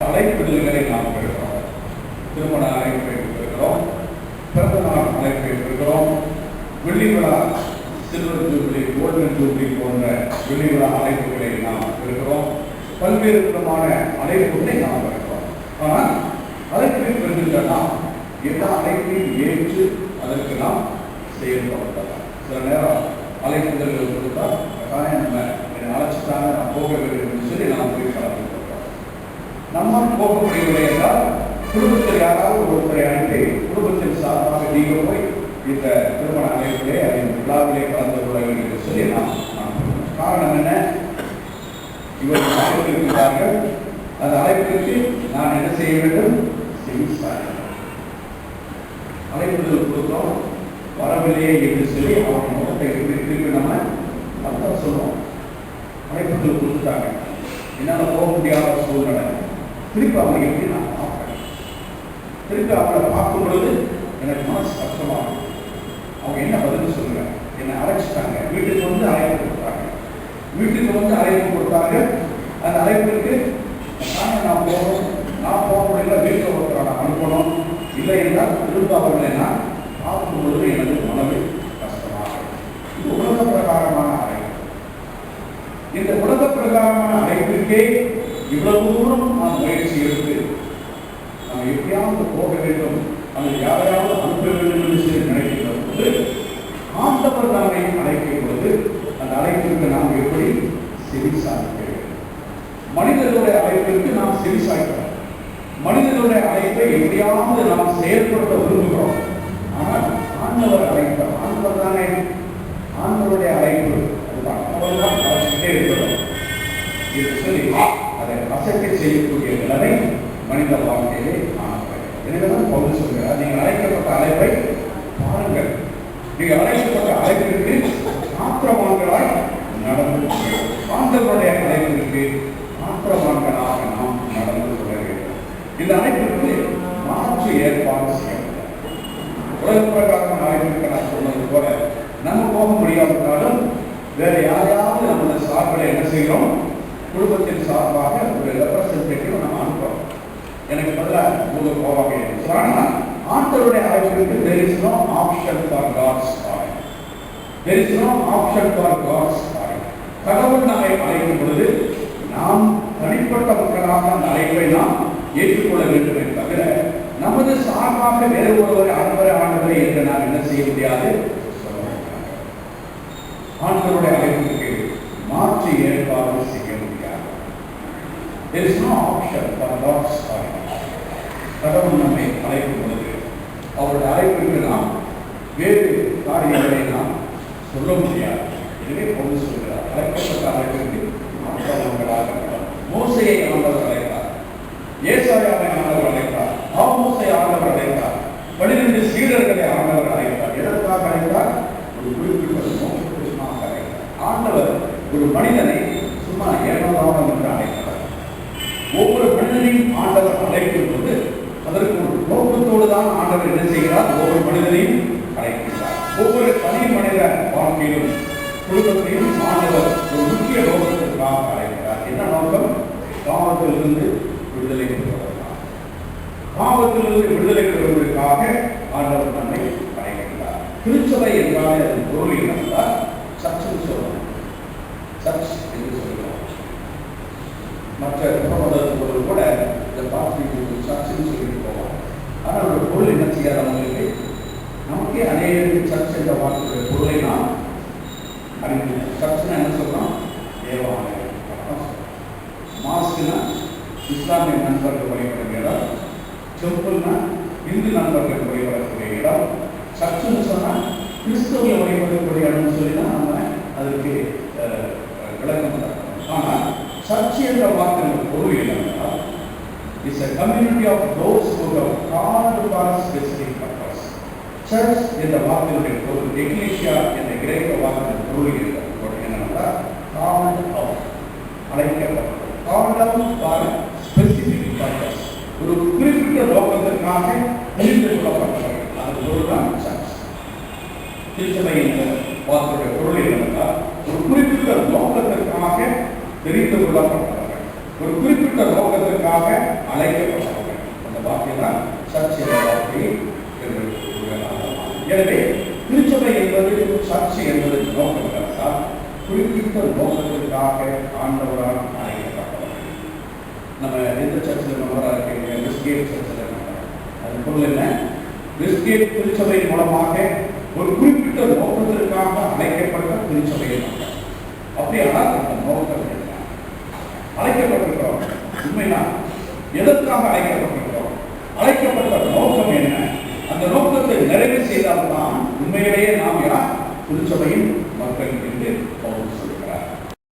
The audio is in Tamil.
அழைப்பிதழ்களை நாம் பெறுகிறோம். திருமண அழைப்பை பெறுகிறோம், பிறந்த நாள் அழைப்பை பெறுகிறோம், வெள்ளி விழா, சில்வர் ஜூபிலி, கோல்டன் ஜூபிலி போன்ற வெள்ளி விழா அழைப்புகளை நாம் பெறுகிறோம். பல்வேறு விதமான அழைப்புகளை நாம் பெறுகிறோம். ஆனால் அழைப்பை பெறுகின்ற நாம் எல்லா அழைப்பையும் ஏற்று அதற்கு நாம் செயல்படுத்தலாம். சில நேரம் அழைப்புதல்கள் கொடுத்தால் நம்ம என்னை அழைச்சிட்டாங்க, நான் போக வேண்டும் என்று சொல்லி நாம் போய் கலந்து கொள்கிறோம். நம்மால் போக முடியவில்லை என்றால் குடும்பத்தில் யாராவது ஒருத்தரை அழைத்து குடும்பத்தின் சார்பாக நீங்கள் போய் இந்த திருமண அழைப்பிலே அதன் விழாவிலே கலந்து கொள்ள வேண்டும் என்று சொல்லி நாம் காரணம் என்ன? இவர்கள் அழைத்திருக்கிறார்கள், அந்த அழைப்பிற்கு நான் என்ன செய்ய வேண்டும்? அழைப்புதல் கொடுத்தோம், வரவில்லையே என்று சொல்லி அவங்க முகத்தை திருப்பி நம்ம அர்த்தம் சொல்லுவோம். அழைப்புதல் கொடுத்துட்டாங்க, என்னால் போக முடியாத சூழ்நிலை, திருப்பி அவங்க எப்படி நான் பார்ப்பேன்? திருப்பி அவங்களை பார்க்கும் பொழுது எனக்கு மனசு கஷ்டமாகும். அவங்க என்ன பதில் சொல்லுவேன்? என்னை அழைச்சிட்டாங்க, வீட்டுக்கு வந்து அழைப்பு கொடுத்தாங்க, வீட்டுக்கு வந்து அழைப்பு கொடுத்தாங்க. அந்த அழைப்பிற்கு நான் போகணும், நான் போக முடியல, வீட்டில் ஒருத்தரை நான் அனுப்பணும், இல்லை என்றால் திரும்ப அவர்களை நான் பார்க்கும் பொழுது எனது மனது கஷ்டமாக. இது உலக பிரகாரமான அழைப்பு. இந்த உலக பிரகாரமான அழைப்பிற்கே இவ்வளவு தூரம் நாம் முயற்சி எடுத்து நாம் எப்படியாவது போக வேண்டும், அதை யாரையாவது அனுப்ப வேண்டும் என்று சொல்லி நினைக்கின்ற பொழுது ஆண்டவர் நம்மை அழைக்கும் பொழுது அந்த அழைப்பிற்கு நாம் எப்படி செவி சாய்க்க வேண்டும்? மனிதர்களுடைய அழைப்பிற்கு நாம் செவி சாய்க்கிறோம். மனிதனுடைய அழைப்பை எப்படியாவது நாம் செயல்படுத்த விரும்புகிறோம். ஆனால் ஆண்டவர் அழைப்பார், ஆண்டவர் தானே ஆண்டவருடைய அழைப்பு, அதுதான் அவர் தான் அழைச்சிட்டே இருக்கிறோம் என்று சொல்லி அதை அசைக்க செய்யக்கூடிய நிலைமை மனித வாழ்க்கையிலே காணப்படும். எனவேதான் பவுல் சொல்கிறார், நீங்கள் அழைக்கப்பட்ட அழைப்பை பாருங்கள், நீங்கள் அழைக்கப்பட்ட அழைப்பிற்கு மாத்திரமான்களாய் நடந்து ஆண்டவருடைய அழைப்பிற்கு மாத்திரமான்களாக நாம் நடந்து கொள்ள வேண்டும். இந்த அழைப்பிற்கு மாற்று ஏற்பாடு செய்யப்படும். உலக பிரகாரமான அழைப்பிற்கு நான் சொன்னது போல நம்ம போக முடியாவிட்டாலும் வேற யாரையாவது நம்மளோட சார்பில் என்ன செய்கிறோம்? குடும்பத்தின் சார்பாக ஒரு ரெப்ரசன்டேட்டிவ் நம்ம அனுப்புறோம். எனக்கு பதிலாக உங்களுக்கு போவாங்க. ஆனால் ஆண்டவருடைய அழைப்பிற்கு there is no option for God's calling. There is no option for God's calling. கடவுள் நம்மை அழைக்கும் பொழுது நாம் தனிப்பட்ட மக்களாக அந்த அழைப்பை நாம் ஏற்றுக்கொள்ள வேண்டுமே தவிர நமது சார்பாக வேறு ஒருவர் ஆண்டவரை என்று நாம் என்ன செய்ய முடியாது. ஆண்டவருடைய அழைப்புக்கு மாற்று ஏற்பாடு செய்ய முடியாது. There is no option for God's calling. கடவுள் நம்மை அழைக்கும் பொழுது அவருடைய அழைப்பிற்கு நாம் வேறு காரியங்களை நாம் சொல்ல முடியாது. எனவே பவுல் சொல்கிறார், அழைக்கப்பட்ட அழைப்பிற்கு மாற்றவர்களாக மோசேயை ஆண்டவர் அழைத்தார், ஏசாயாவை ஆண்டவர் அழைத்தார், ஆமோசை ஆண்டவர் அழைத்தார், 12 சீடர்களை ஆண்டவர் அழைத்தார். எதற்காக அழைத்தார்? ஒரு குறிப்பிட்ட நோக்கத்திற்காக அழைத்தார். ஆண்டவர் ஒரு மனிதனை சும்மா ஏனோதானம் என்று அழைத்தார். ஒவ்வொரு மனிதனையும் ஆண்டவர் அழைக்கும் போது அதற்கு ஒரு நோக்கத்தோடு தான் ஆண்டவர் என்ன செய்கிறார்? ஒவ்வொரு மனிதனையும் அழைக்கிறார். ஒவ்வொரு தனி மனித வாழ்க்கையிலும் குடும்பத்தையும் ஆண்டவர் ஒரு முக்கிய நோக்கத்திற்காக அழைக்கிறார். என்ன நோக்கம்? பாவத்திலிருந்து விடுதலை பெறுவதற்காக. பாவத்திலிருந்து விடுதலை பெறுவதற்காக ஆண்டவர் நம்மை அழைக்கிறார். திருச்சபை என்றாலே அதன் பொருள் என்னென்றால் சர்ச்சுன்னு சொல்லணும். சர்ச் என்று சொல்கிறோம். மற்ற மதத்தோடு கூட இந்த பார்த்து சர்ச்சுன்னு சொல்லிட்டு போவாங்க. ஆனால் ஒரு பொருள் என்ன செய்யாதவங்களுக்கு நமக்கே அநேக சர்ச் என்ற வார்த்தையுடைய பொருளை நாம் அறிவிக்கிறோம். சர்ச்சுன்னா என்ன சொல்றோம்? தேவாலயம். மாஸ்க்னா இஸ்லாமிய நண்பர்கள் வழிபடுகிற இடம், டெம்பிள்னா இந்து நண்பர்கள் வழிபடக்கூடிய இடம், சர்ச்சுன்னு சொன்னால் கிறிஸ்தவ வழிபடக்கூடிய இடம்னு சொல்லி தான் நம்ம அதுக்கு விளக்கம் தரணும். ஆனால் சர்ச் என்ற வார்த்தையின் பொருள் என்னவென்றால் it's a community of those who have called for a specific purpose. Church என்ற வார்த்தையுடைய பொருள், எக்லீசியா என்ற கிரேக்க வார்த்தையின் பொருள் என்னவென்றால் called out, அழைக்கப்பட்டது. called out for specific purpose, ஒரு குறிப்பிட்ட நோக்கத்திற்காக தெரிந்து கொள்ளப்பட்டது. அது பொருள் தான் சர்ச். திருச்சபை என்ற வார்த்தையுடைய பொருள் என்னவென்றால் ஒரு குறிப்பிட்ட நோக்கத்திற்காக தெரிந்து கொள்ளப்பட்டவர்கள், ஒரு குறிப்பிட்ட நோக்கத்திற்காக அழைக்கப்பட்டவர்கள். அந்த வார்த்தை தான் சர்ச் என்ற வார்த்தை. எனவே திருச்சபை என்பது சர்ச் என்பது நோக்கம் என்றால் குறிப்பிட்ட நோக்கத்திற்காக ஆண்டவரால் அழைக்கப்பட்டவர்கள். நம்ம எந்த சர்ச்சில் மெம்பராக இருக்கீங்க? விஸ்கேட் சர்ச்சில் மெம்பர். அது பொருள் என்ன? விஸ்கேட் திருச்சபை மூலமாக ஒரு குறிப்பிட்ட நோக்கத்திற்காக அழைக்கப்பட்ட திருச்சபையை மக்கள். அப்படியானால் அந்த நோக்கம் என்ன? அழைக்கப்பட்டிருக்கிறோம். உண்மைதான். எதற்காக அழைக்கப்பட்டிருக்கிறோம்? அழைக்கப்பட்ட நோக்கம் என்ன? அந்த நோக்கத்தை நிறைவு செய்தால்தான் உண்மையிலேயே நாம் யார்? திருச்சபையின் மக்கள் என்று